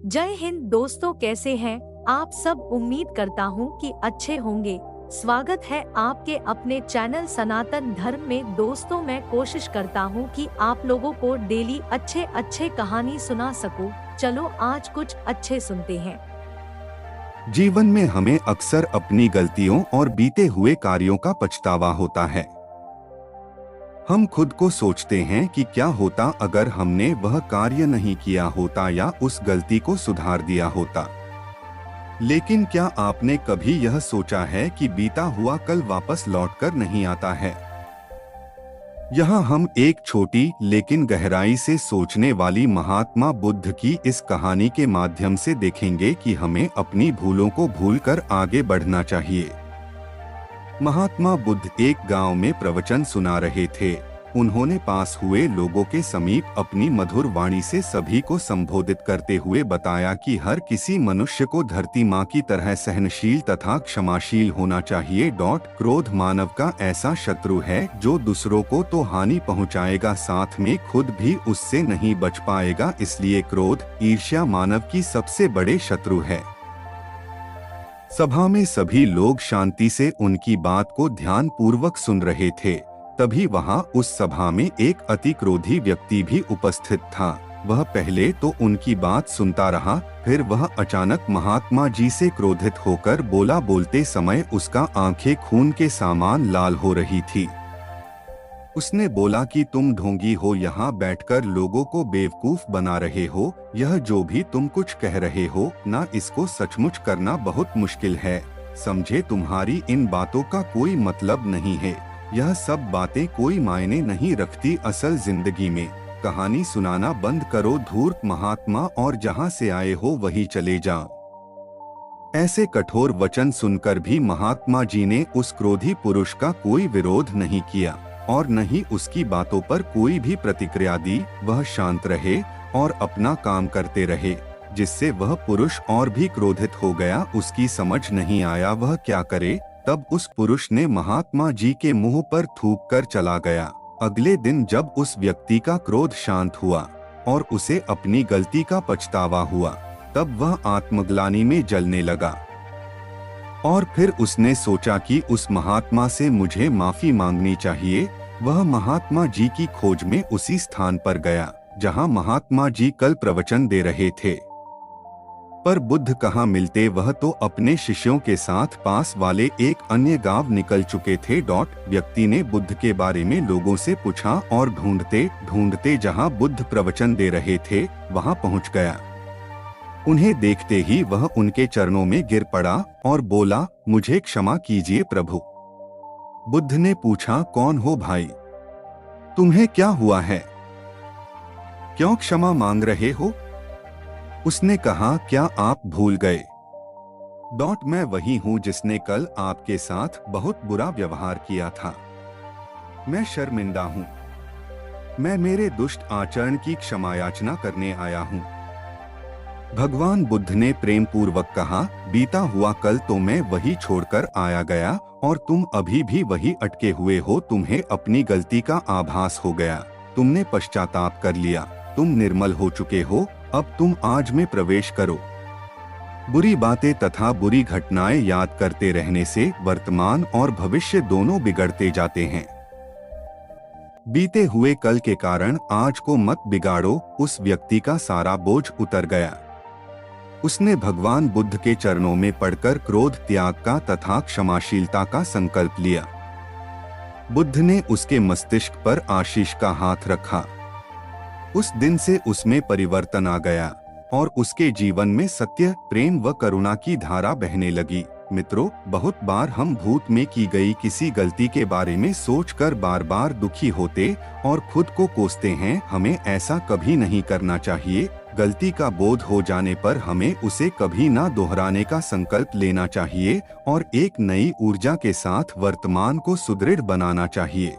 जय हिंद दोस्तों, कैसे हैं आप सब। उम्मीद करता हूं कि अच्छे होंगे। स्वागत है आपके अपने चैनल सनातन धर्म में। दोस्तों, मैं कोशिश करता हूं कि आप लोगों को डेली अच्छे कहानी सुना सकूं। चलो आज कुछ अच्छे सुनते हैं। जीवन में हमें अक्सर अपनी गलतियों और बीते हुए कार्यों का पछतावा होता है। हम खुद को सोचते हैं कि क्या होता अगर हमने वह कार्य नहीं किया होता या उस गलती को सुधार दिया होता। लेकिन क्या आपने कभी यह सोचा है कि बीता हुआ कल वापस लौटकर नहीं आता है। यहाँ हम एक छोटी लेकिन गहराई से सोचने वाली महात्मा बुद्ध की इस कहानी के माध्यम से देखेंगे कि हमें अपनी भूलों को भूलकर आगे बढ़ना चाहिए। महात्मा बुद्ध एक गांव में प्रवचन सुना रहे थे। उन्होंने पास हुए लोगों के समीप अपनी मधुर वाणी से सभी को संबोधित करते हुए बताया कि हर किसी मनुष्य को धरती माँ की तरह सहनशील तथा क्षमाशील होना चाहिए। क्रोध मानव का ऐसा शत्रु है जो दूसरों को तो हानि पहुँचाएगा, साथ में खुद भी उससे नहीं बच पाएगा। इसलिए क्रोध, ईर्ष्या मानव की सबसे बड़े शत्रु है। सभा में सभी लोग शांति से उनकी बात को ध्यान पूर्वक सुन रहे थे। तभी वहां उस सभा में एक अति क्रोधी व्यक्ति भी उपस्थित था। वह पहले तो उनकी बात सुनता रहा, फिर वह अचानक महात्मा जी से क्रोधित होकर बोला। बोलते समय उसका आंखें खून के समान लाल हो रही थी। उसने बोला कि तुम ढोंगी हो, यहाँ बैठकर लोगों को बेवकूफ बना रहे हो। यह जो भी तुम कुछ कह रहे हो ना, इसको सचमुच करना बहुत मुश्किल है। समझे, तुम्हारी इन बातों का कोई मतलब नहीं है। यह सब बातें कोई मायने नहीं रखती असल जिंदगी में। कहानी सुनाना बंद करो धूर्त महात्मा, और जहाँ से आए हो वहीं चले जाओ। ऐसे कठोर वचन सुनकर भी महात्मा जी ने उस क्रोधी पुरुष का कोई विरोध नहीं किया और न ही उसकी बातों पर कोई भी प्रतिक्रिया दी। वह शांत रहे और अपना काम करते रहे, जिससे वह पुरुष और भी क्रोधित हो गया। उसकी समझ नहीं आया वह क्या करे। तब उस पुरुष ने महात्मा जी के मुंह पर थूक कर चला गया। अगले दिन जब उस व्यक्ति का क्रोध शांत हुआ और उसे अपनी गलती का पछतावा हुआ, तब वह आत्मग्लानि में जलने लगा। और फिर उसने सोचा कि उस महात्मा से मुझे माफी मांगनी चाहिए। वह महात्मा जी की खोज में उसी स्थान पर गया जहां महात्मा जी कल प्रवचन दे रहे थे। पर बुद्ध कहाँ मिलते, वह तो अपने शिष्यों के साथ पास वाले एक अन्य गांव निकल चुके थे। व्यक्ति ने बुद्ध के बारे में लोगों से पूछा और ढूंढते ढूंढते जहां बुद्ध प्रवचन दे रहे थे वहां पहुंच गया। उन्हें देखते ही वह उनके चरणों में गिर पड़ा और बोला, मुझे क्षमा कीजिए प्रभु। बुद्ध ने पूछा, कौन हो भाई, तुम्हें क्या हुआ है, क्यों क्षमा मांग रहे हो। उसने कहा, क्या आप भूल गए? मैं वही हूँ जिसने कल आपके साथ बहुत बुरा व्यवहार किया था। मैं शर्मिंदा हूँ। मैं मेरे दुष्ट आचरण की क्षमा याचना करने आया हूँ। भगवान बुद्ध ने प्रेम पूर्वक कहा, बीता हुआ कल तो मैं वही छोड़कर आया गया और तुम अभी भी वही अटके हुए हो। तुम्हें अपनी गलती का आभास हो गया, तुमने पश्चाताप कर लिया, तुम निर्मल हो चुके हो। अब तुम आज में प्रवेश करो। बुरी बातें तथा बुरी घटनाएं याद करते रहने से वर्तमान और भविष्य दोनों बिगड़ते जाते हैं। बीते हुए कल के कारण आज को मत बिगाड़ो। उस व्यक्ति का सारा बोझ उतर गया। उसने भगवान बुद्ध के चरणों में पड़कर क्रोध त्याग का तथा क्षमाशीलता का संकल्प लिया। बुद्ध ने उसके मस्तिष्क पर आशीष का हाथ रखा। उस दिन से उसमें परिवर्तन आ गया और उसके जीवन में सत्य, प्रेम व करुणा की धारा बहने लगी। मित्रों, बहुत बार हम भूत में की गई किसी गलती के बारे में सोचकर बार बार दुखी होते और खुद को कोसते हैं। हमें ऐसा कभी नहीं करना चाहिए। गलती का बोध हो जाने पर हमें उसे कभी ना दोहराने का संकल्प लेना चाहिए और एक नई ऊर्जा के साथ वर्तमान को सुदृढ़ बनाना चाहिए।